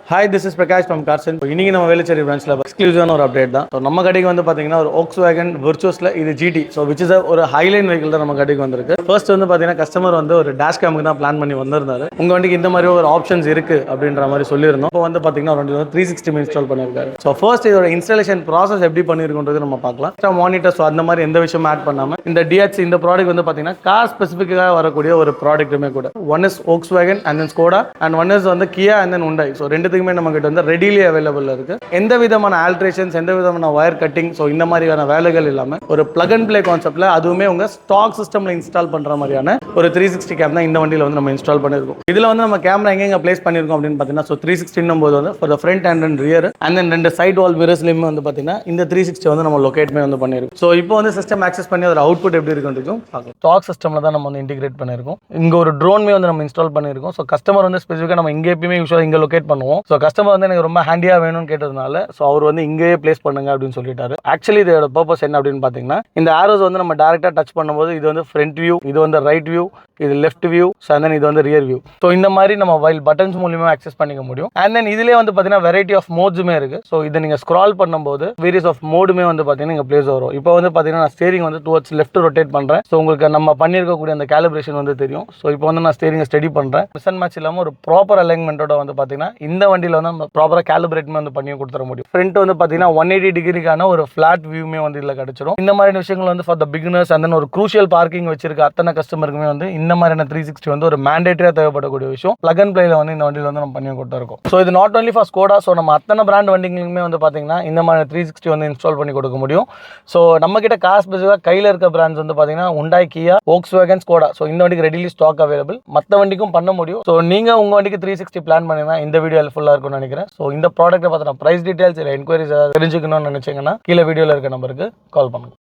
Hi, this is Prakash from Carson. இன்னைக்கு நம்ம வேலுச்சேரி பிரான்ச்ல எக்ஸ்க்ளூசிவான ஒரு அப்டேட் தான். ஸோ நம்ம கடைக்கு வந்து பார்த்தீங்கன்னா ஒரு Volkswagen Virtusல இது GT. ஸோ விச் இஸ் ஒரு ஹைலைன் வெஹிக்கிள் தான் நம்ம கடைக்கு வந்திருக்கு. ஃபர்ஸ்ட் வந்து பார்த்தீங்கன்னா கஸ்டமர் வந்து ஒரு டேஷ் கேமுக்கு தான் பிளான் பண்ணி வந்திருந்தாரு. உங்க வண்டிக்கு இந்த மாதிரி ஒரு ஆப்ஷன்ஸ் இருக்கு அப்படின்ற மாதிரி சொல்லியிருந்தோம். இப்போ வந்து பார்த்தீங்கன்னா ஒரு 360 இன்ஸ்டால் பண்ணியிருக்காரு. ஸோ ஃபர்ஸ்ட் இதோட இன்ஸ்டாலேஷன் ப்ராசஸ் எப்படி பண்ணியிருக்குன்றது நம்ம பார்க்கலாம். மானிட்டர் ஸோ அந்த மாதிரி எந்த விஷயமும் ஆட் பண்ணாமல் இந்த DH இந்த ப்ராடக்ட் வந்து பார்த்தீங்கன்னா கார் ஸ்பெசிஃபிக்காக வரக்கூடிய ஒரு ப்ராடக்ட்டுமே கூட. One is Volkswagen and then Skoda and one is வந்து Kia and then Hyundai. So ரெண்டுத்துக்குமே நம்ம கிட்ட வந்து ரெடிலி அவைலபிள் இருக்கு. எந்த விதமான ஆல்ட்ரேஷன்ஸ் எந்த விதமான வயர் கட்டிங் ஸோ இந்த மாதிரியான வேலைகள் இல்லாமல் ஒரு பிளக் அண்ட் பிளே கான்செப்ட்ல அதுவுமே உங்க ஸ்டாக் சிஸ்டம்ல இன்ஸ்டால் பண்ற மாதிரியான ஒரு 360 கேம் தான் இந்த வண்டியில் வந்து நம்ம இன்ஸ்டால் பண்ணிருக்கோம். இதுல வந்து நம்ம கேமரா எங்க பிளேஸ் பண்ணிருக்கோம் அப்படின்னு பார்த்தீங்கன்னா ஸோ 360 போது வந்து for the front and rear and then ரெண்டு சைட் வால் மிரர்ஸ்லையுமே வந்து பார்த்தீங்கன்னா இந்த 360 வந்து நம்ம லொகேட்மே வந்து பண்ணிருக்கோம். ஸோ இப்போ வந்து சிஸ்டம் ஆக்சஸ் பண்ணி அதோட அவுட்புட் எப்படி இருக்குன்றதுக்கும் பார்க்கலாம். ஸ்டாக் சிஸ்டம்ல தான் நம்ம வந்து இன்டிகிரேட் பண்ணிருக்கோம். இங்க ஒரு ட்ரோன்மே வந்து நம்ம இன்ஸ்டால் பண்ணிருக்கோம். ஸோ கஸ்டமர் வந்து ஸ்பெசிஃபிக்காக நம்ம இங்கே எப்பயுமே யூஸ்வலாக இங்கே லொகேட் பண்ணுவோம். ஸோ கஸ்டமர் வந்து எனக்கு ரொம்ப ஹேண்டியாக வேணும்னு கேட்டதுனால ஸோ அவர் வந்து இங்கேயே பிளேஸ் பண்ணுங்க அப்படின்னு சொல்லிட்டாரு. ஆக்சுவலி இதோட பர்பஸ் என்ன அப்படின்னு பார்த்தீங்கன்னா இந்த ஆரோஸ் வந்து நம்ம டேரெக்டாக டச் பண்ணும்போது இது வந்து ஃப்ரண்ட் வியூ, இது வந்து ரைட் வியூ, இது லெஃப்ட் வியூ, அண்ட் தென் இது வந்து ரியர் வியூ. ஸோ இந்த மாதிரி நம்ம வைல் பட்டன்ஸ் மூலியமாக ஆக்சஸ் பண்ணிக்க முடியும். அண்ட் தென் இதுலேயே வந்து பார்த்தீங்கன்னா வெரைட்டி ஆஃப் மோட்ஸுமே இருக்கு. ஸோ இதை நீங்கள் ஸ்க்ரால் பண்ணும்போது வேரியஸ் ஆஃப் மோடுமே வந்து பார்த்தீங்கன்னா இங்கே பிளேஸ் வரும். இப்போ வந்து பார்த்தீங்கன்னா நான் ஸ்டேரிங் வந்து டுவர்ட்ஸ் லெஃப்ட் ரொட்டேட் பண்ணுறேன். ஸோ உங்களுக்கு நம்ம பண்ணியிருக்கக்கூடிய அந்த கேலிபிரேஷன் வந்து தெரியும். ஸோ இப்போ வந்து நான் ஸ்டேரிங் ஸ்டடி பண்ணுறேன். மிஸ் அண்ட் மேட்ச் இல்லாமல் ஒரு ப்ராப்பர் அலைன்மெண்ட்டோட வந்து பார்த்தீங்கன்னா இந்த வண்டியில் வந்து நம்ம ப்ராப்பராக கேலிபிரேட்மே வந்து பண்ணி கொடுத்துட முடியும். ஃப்ரண்ட் வந்து பார்த்தீங்கன்னா 180 டிகிரிக்கான ஒரு ஃபிளாட் வியூமே வந்து இதில் கிடைச்சிடும். இந்த மாதிரியான விஷயங்கள் வந்து for the beginners and then ஒரு க்ரூஷியல் பார்க்கிங் வச்சிருக்க அத்தனை கஸ்டமருக்குமே வந்து இந்த மாதிரியான 360 வந்து ஒரு மேண்டேட்டரியா தேவைப்படக்கூடிய விஷயம். பிளக் அண்ட் பிளேல வந்து இந்த வண்டியில் வந்து நம்ம பண்ணி கொடுத்துருக்கோம். ஸோ இது not only for Skoda. So நம்ம அத்தனை பிராண்ட் வண்டிங்களுமே வந்து பார்த்தீங்கன்னா இந்த மாதிரி 360 வந்து இன்ஸ்டால் பண்ணி கொடுக்க முடியும். ஸோ நம்ம கிட்ட கார் ஸ்பெசிஃபிக்காக கையில் இருக்க பிராண்ட்ஸ் வந்து பார்த்தீங்கன்னா Hyundai, Kia, Volkswagen, Skoda. So இந்த வண்டிக்கு ரெடிலி ஸ்டாக் அவைலபிள். மற்ற வண்டிக்கும் பண்ண முடியும். ஸோ நீங்க உங்க வண்டிக்கு 360 பிளான் பண்ணினா இந்த வீடியோ ஹெல்ப்ஃபுல்லாக இருக்கும்னு நினைக்கிறேன். ஸோ இந்த ப்ராடக்ட்டை பார்த்தா பிரைஸ் டீடைல்ஸ் இல்லை என்கொயரிஸ் தெரிஞ்சுக்கணும்னு நினைச்சீங்கன்னா கீழே வீடியோவில் இருக்க நம்பருக்கு கால் பண்ணுங்க.